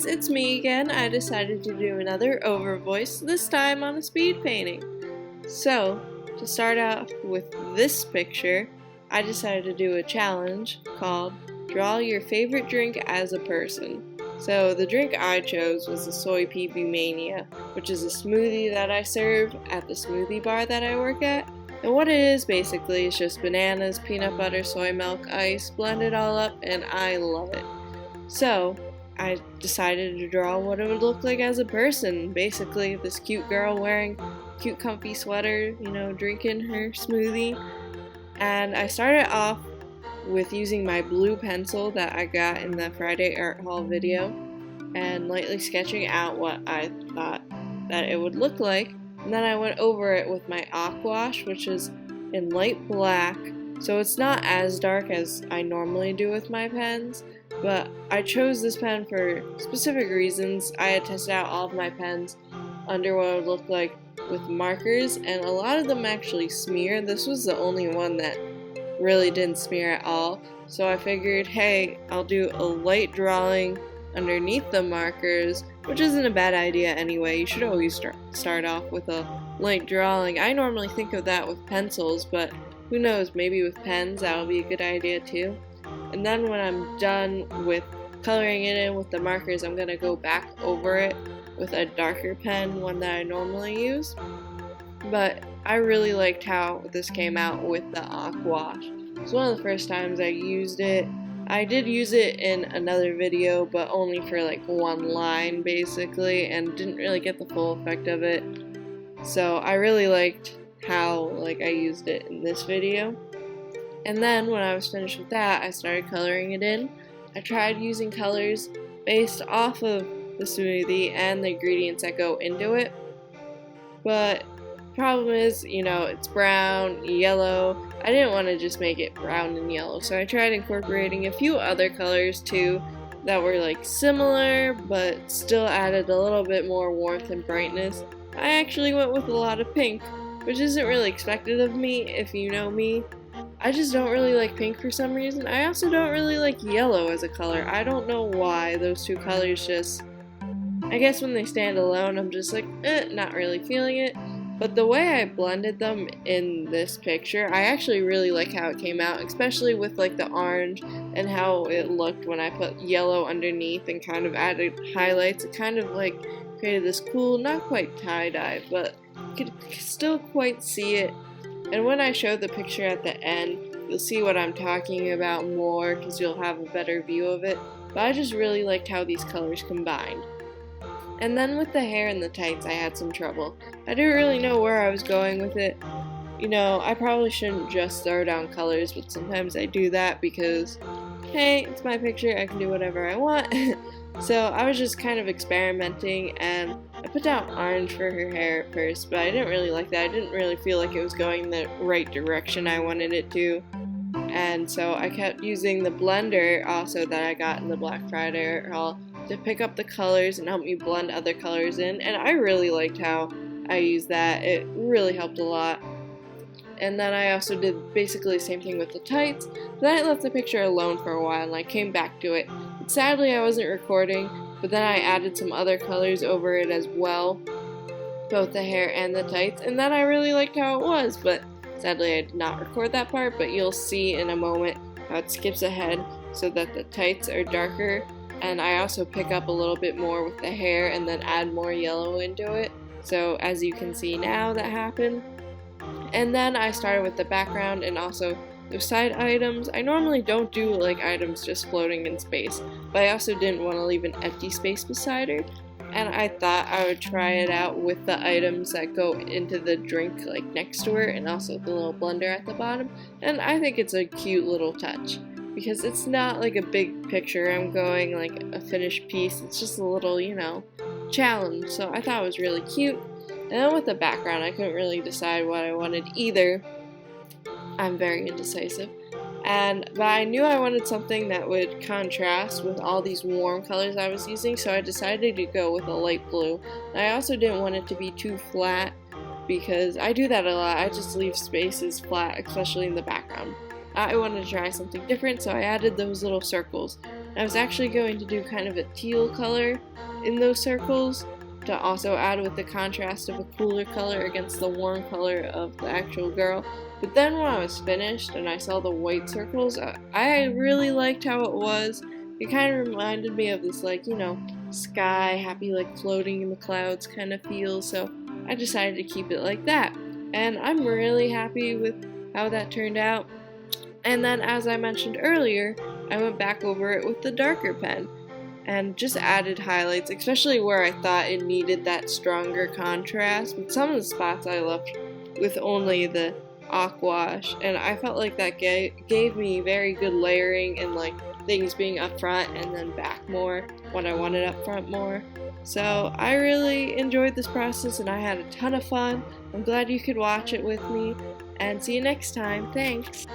guys, it's me again. I decided to do another overvoice, this time on a speed painting. So, to start out with this picture, I decided to do a challenge called Draw Your Favorite Drink as a Person. So the drink I chose was the Soy PB Mania, which is a smoothie that I serve at the smoothie bar that I work at. And what it is basically is just bananas, peanut butter, soy milk, ice, blend it all up, and I love it. So, I decided to draw what it would look like as a person. Basically, this cute girl wearing a cute comfy sweater, drinking her smoothie. And I started off with using my blue pencil that I got in the Friday Art Hall video and lightly sketching out what I thought that it would look like. And then I went over it with my aquash, which is in light black, so it's not as dark as I normally do with my pens, but I chose this pen for specific reasons. I had tested out all of my pens under what it would look like with markers, and a lot of them actually smear. This was the only one that really didn't smear at all, so I figured, hey, I'll do a light drawing underneath the markers, which isn't a bad idea anyway. You should always start off with a light drawing. I normally think of that with pencils, but who knows, maybe with pens that'll be a good idea too. And then when I'm done with coloring it in with the markers, I'm going to go back over it with a darker pen, one that I normally use. But I really liked how this came out with the aquash. It's one of the first times I used it. I did use it in another video, but only for like one line basically, and didn't really get the full effect of it. So I really liked how I used it in this video. And then when I was finished with that, I started coloring it in. I tried using colors based off of the smoothie and the ingredients that go into it. But the problem is, it's brown, yellow. I didn't want to just make it brown and yellow, so I tried incorporating a few other colors too that were similar, but still added a little bit more warmth and brightness. I actually went with a lot of pink, which isn't really expected of me if you know me. I just don't really like pink for some reason. I also don't really like yellow as a color. I don't know why. Those two colors just, I guess when they stand alone, I'm just not really feeling it. But the way I blended them in this picture, I actually really like how it came out, especially with the orange and how it looked when I put yellow underneath and kind of added highlights. It kind of created this cool, not quite tie-dye, but you could still quite see it. And when I show the picture at the end, you'll see what I'm talking about more because you'll have a better view of it. But I just really liked how these colors combined. And then with the hair and the tights, I had some trouble. I didn't really know where I was going with it. I probably shouldn't just throw down colors, but sometimes I do that because, hey, it's my picture, I can do whatever I want. So I was just kind of experimenting, and I put down orange for her hair at first, but I didn't really like that. I didn't really feel like it was going the right direction I wanted it to. And so I kept using the blender also that I got in the Black Friday Art Hall to pick up the colors and help me blend other colors in, and I really liked how I used that. It really helped a lot. And then I also did basically the same thing with the tights. Then I left the picture alone for a while and I came back to it. And sadly I wasn't recording, but then I added some other colors over it as well, both the hair and the tights, and then I really liked how it was, but sadly I did not record that part, but you'll see in a moment how it skips ahead so that the tights are darker. And I also pick up a little bit more with the hair and then add more yellow into it. So as you can see now, that happened. And then I started with the background and also the side items. I normally don't do items just floating in space, but I also didn't want to leave an empty space beside her. And I thought I would try it out with the items that go into the drink next to her and also the little blender at the bottom. And I think it's a cute little touch, because it's not a big picture. I'm going a finished piece. It's just a little, challenge. So I thought it was really cute. And then with the background, I couldn't really decide what I wanted either. I'm very indecisive. But I knew I wanted something that would contrast with all these warm colors I was using, so I decided to go with a light blue. And I also didn't want it to be too flat, because I do that a lot. I just leave spaces flat, especially in the background. I wanted to try something different, so I added those little circles. I was actually going to do kind of a teal color in those circles to also add with the contrast of a cooler color against the warm color of the actual girl. But then when I was finished and I saw the white circles, I really liked how it was. It kind of reminded me of this, like, sky, happy, like floating in the clouds kind of feel, so I decided to keep it like that. And I'm really happy with how that turned out. And then, as I mentioned earlier, I went back over it with the darker pen and just added highlights, especially where I thought it needed that stronger contrast. But some of the spots I left with only the aquash, and I felt like that gave me very good layering and like things being up front and then back more when I wanted up front more. So I really enjoyed this process and I had a ton of fun. I'm glad you could watch it with me, and see you next time. Thanks!